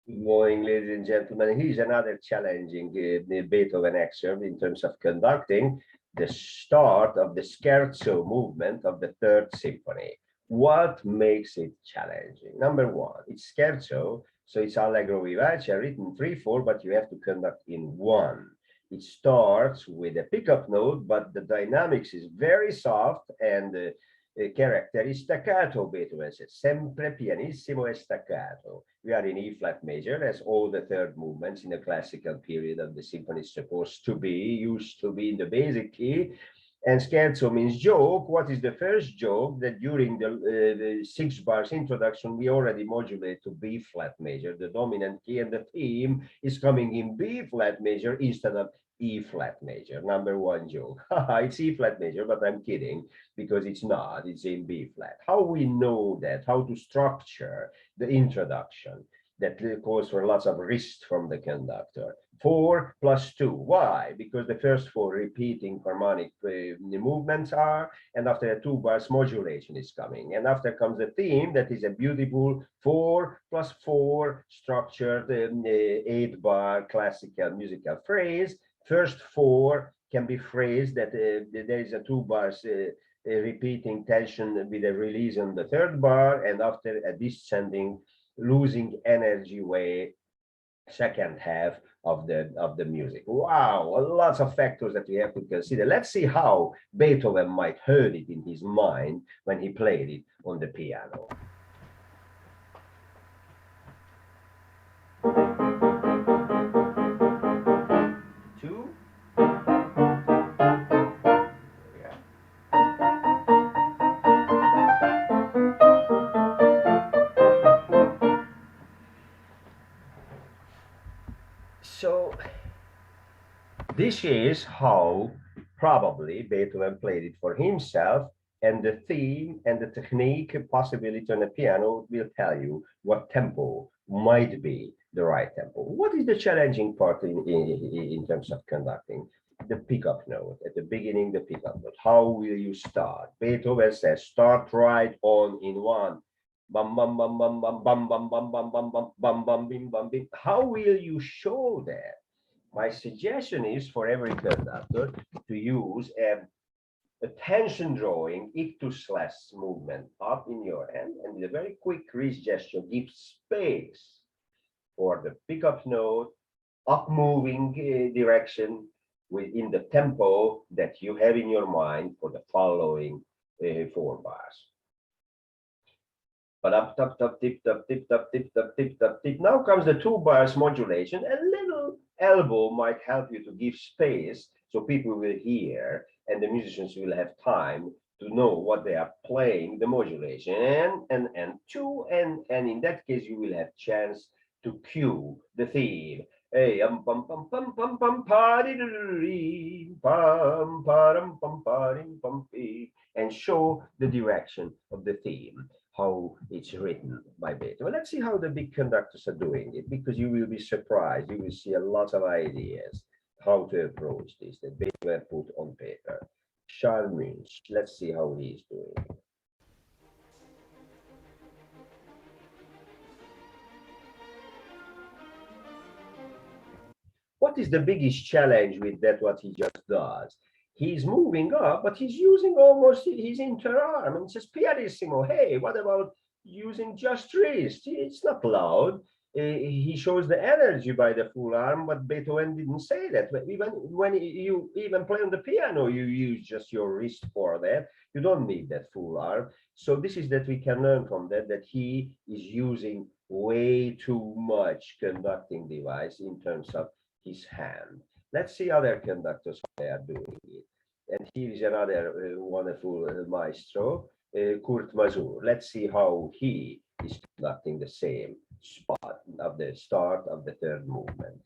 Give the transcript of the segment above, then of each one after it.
Good morning, ladies and gentlemen. Here's another challenging Beethoven excerpt in terms of conducting the start of the scherzo movement of the Third Symphony. What makes it challenging? Number one, it's scherzo, so it's allegro vivace, written 3/4, but you have to conduct in one. It starts with a pickup note, but the dynamics is very soft and character is staccato. Beethoven says, sempre pianissimo e staccato. We are in E flat major, as all the third movements in the classical period of the symphony is supposed to be, used to be in the basic key. And scherzo means joke. What is the first joke? That during the 6 bars introduction, we already modulate to B flat major, the dominant key, and the theme is coming in B flat major instead of E flat major. Number one joke. It's E flat major, but I'm kidding, because it's not, it's in B flat. How we know that, how to structure the introduction, that calls for lots of wrist from the conductor. 4 plus 2. Why? Because the first 4 repeating harmonic movements are, and after the 2 bars modulation is coming. And after comes the theme, that is a beautiful 4 plus 4 structured 8 bar classical musical phrase. First 4 can be phrased that there is a 2 bars repeating tension with a release on the 3rd bar, and after a descending, losing energy way, second half of the music. Wow, lots of factors that we have to consider. Let's see how Beethoven might heard it in his mind when he played it on the piano. Two. So this is how probably Beethoven played it for himself, and the theme and the technique possibility on the piano will tell you what tempo might be the right tempo. What is the challenging part in terms of conducting? The pickup note at the beginning, the pickup note. How will you start? Beethoven says, start right on in one. Bum bum bum bum bum bum bum bum bum bum bum bum bum bim bum bim. How will you show that? My suggestion is for every conductor to use a tension drawing ictus movement up in your hand, and with a very quick wrist gesture give space for the pickup note up moving direction within the tempo that you have in your mind for the following 4 bars. But up, tap, tap, tip, tap, tip, tap, tip, tap, tip, tap, tip. Now comes the 2 bars modulation. A little elbow might help you to give space so people will hear and the musicians will have time to know what they are playing, the modulation. And in that case, you will have chance to cue the theme. Hey, pum pum pum pum pum pum and show the direction of the theme, how it's written by Beethoven. Let's see how the big conductors are doing it, because you will be surprised. You will see a lot of ideas how to approach this that Beethoven put on paper. Charles Munch, let's see how he's doing it. What is the biggest challenge with that, what he just does? He's moving up, but he's using almost his interarm and says pianissimo. Hey, what about using just wrist? It's not loud. He shows the energy by the full arm, but Beethoven didn't say that. Even when you even play on the piano, you use just your wrist for that. You don't need that full arm. So this is that we can learn from that he is using way too much conducting device in terms of his hand. Let's see other conductors how they are doing it. And here is another wonderful maestro, Kurt Mazur. Let's see how he is conducting the same spot of the start of the 3rd movement.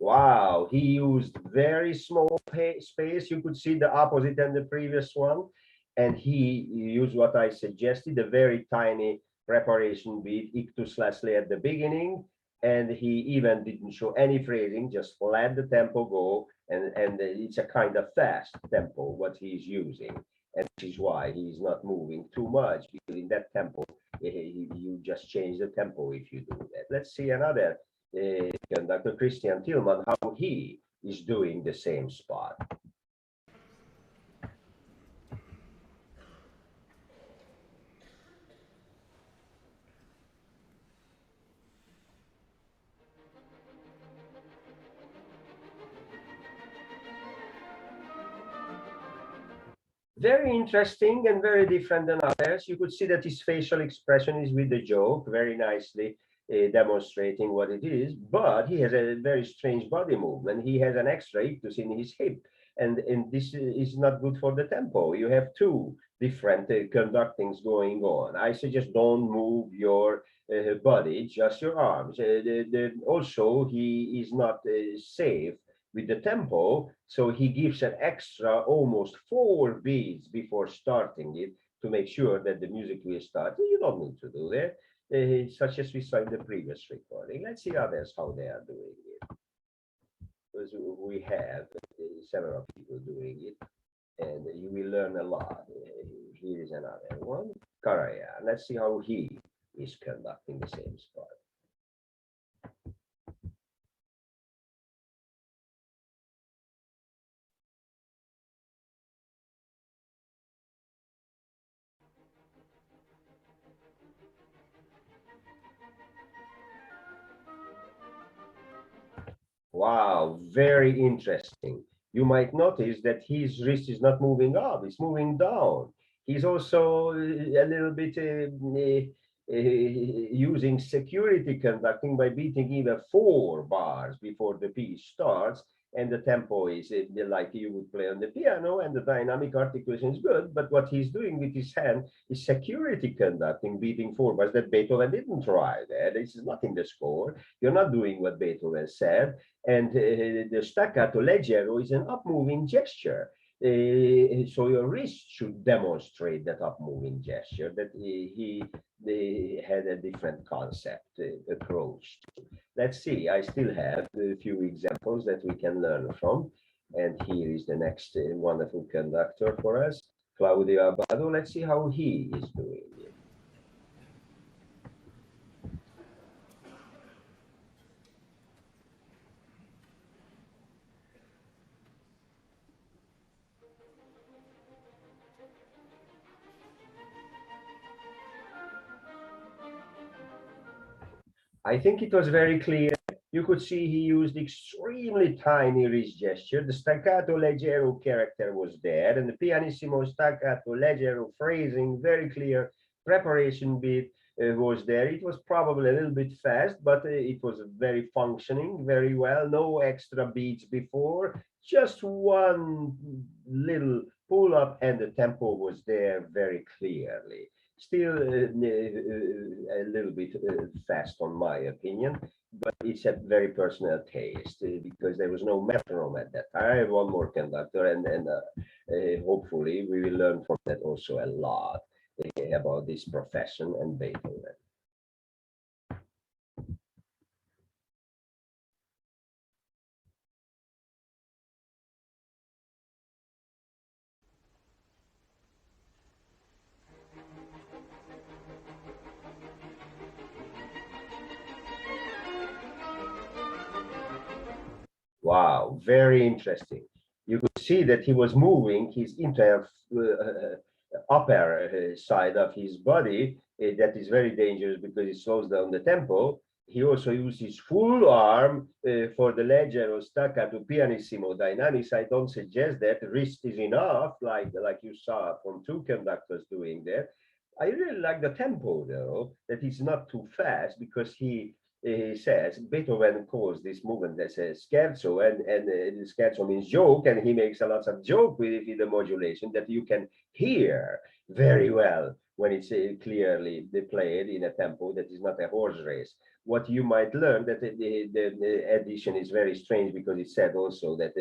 Wow, Wow, he used very small space. You could see the opposite than the previous one. And he used what I suggested, a very tiny preparation beat, ictus lastly at the beginning. And he even didn't show any phrasing, just let the tempo go. And it's a kind of fast tempo, what he's using. And which is why he's not moving too much, because in that tempo, you just change the tempo if you do that. Let's see another conductor, Christian Thielemann, how he is doing the same spot. Very interesting and very different than others. You could see that his facial expression is with the joke, very nicely demonstrating what it is, but he has a very strange body movement. He has an extra ictus in his hip, and this is not good for the tempo. You have two different conductings going on. I suggest don't move your body, just your arms. Also, he is not safe with the tempo, so he gives an extra almost 4 beats before starting it to make sure that the music will start. You don't need to do that, such as we saw in the previous recording. Let's see others how they are doing it, because we have several people doing it, and you will learn a lot. Here is another one, Karajan. Let's see how he is conducting the same spot. Wow, very interesting. You might notice that his wrist is not moving up, it's moving down. He's also a little bit using security conducting by beating even 4 bars before the piece starts. And the tempo is like you would play on the piano, and the dynamic articulation is good. But what he's doing with his hand is security conducting, beating 4 bars that Beethoven didn't try there. This is not in the score. You're not doing what Beethoven said. And the staccato leggero is an up-moving gesture. So your wrist should demonstrate that up-moving gesture, that he had a different concept approach. Let's see, I still have a few examples that we can learn from. And here is the next wonderful conductor for us, Claudio Abbado. Let's see how he is doing it. I think it was very clear. You could see he used extremely tiny wrist gesture. The staccato leggero character was there, and the pianissimo staccato leggero phrasing, very clear preparation beat was there. It was probably a little bit fast, but it was very functioning very well. No extra beats before, just one little pull up, and the tempo was there very clearly. Still a little bit fast, on my opinion, but it's a very personal taste because there was no metronome at that time. I have one more conductor, and hopefully we will learn from that also a lot about this profession and Beethoven. Wow, very interesting. You could see that he was moving his entire upper side of his body. That is very dangerous because it slows down the tempo. He also used his full arm for the leggero staccato pianissimo dynamics. I don't suggest that. Wrist is enough, like you saw from 2 conductors doing that. I really like the tempo, though, that it's not too fast, because he says Beethoven calls this movement as a scherzo, and scherzo means joke, and he makes a lot of joke with the modulation that you can hear very well when it's clearly played in a tempo that is not a horse race. what you might learn, that the edition is very strange, because it said also that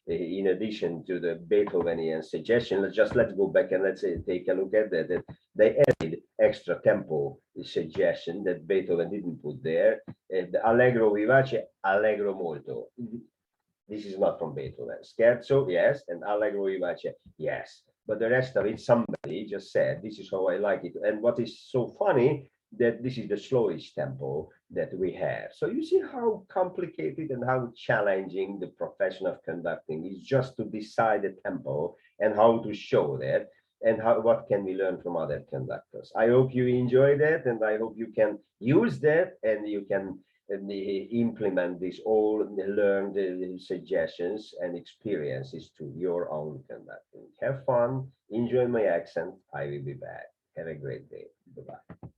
in addition to the Beethovenian suggestion, let's go back and let's take a look at that they added extra tempo suggestion that Beethoven didn't put there. The Allegro vivace, Allegro molto. This is not from Beethoven. Scherzo, yes, and Allegro vivace, yes. But the rest of it, somebody just said, this is how I like it. And what is so funny, that this is the slowest tempo that we have. So you see how complicated and how challenging the profession of conducting is, just to decide the tempo and how to show that, and what can we learn from other conductors. I hope you enjoy that, and I hope you can use that, and you can implement this all learned suggestions and experiences to your own conducting. Have fun, enjoy my accent. I will be back. Have a great day. Bye-bye.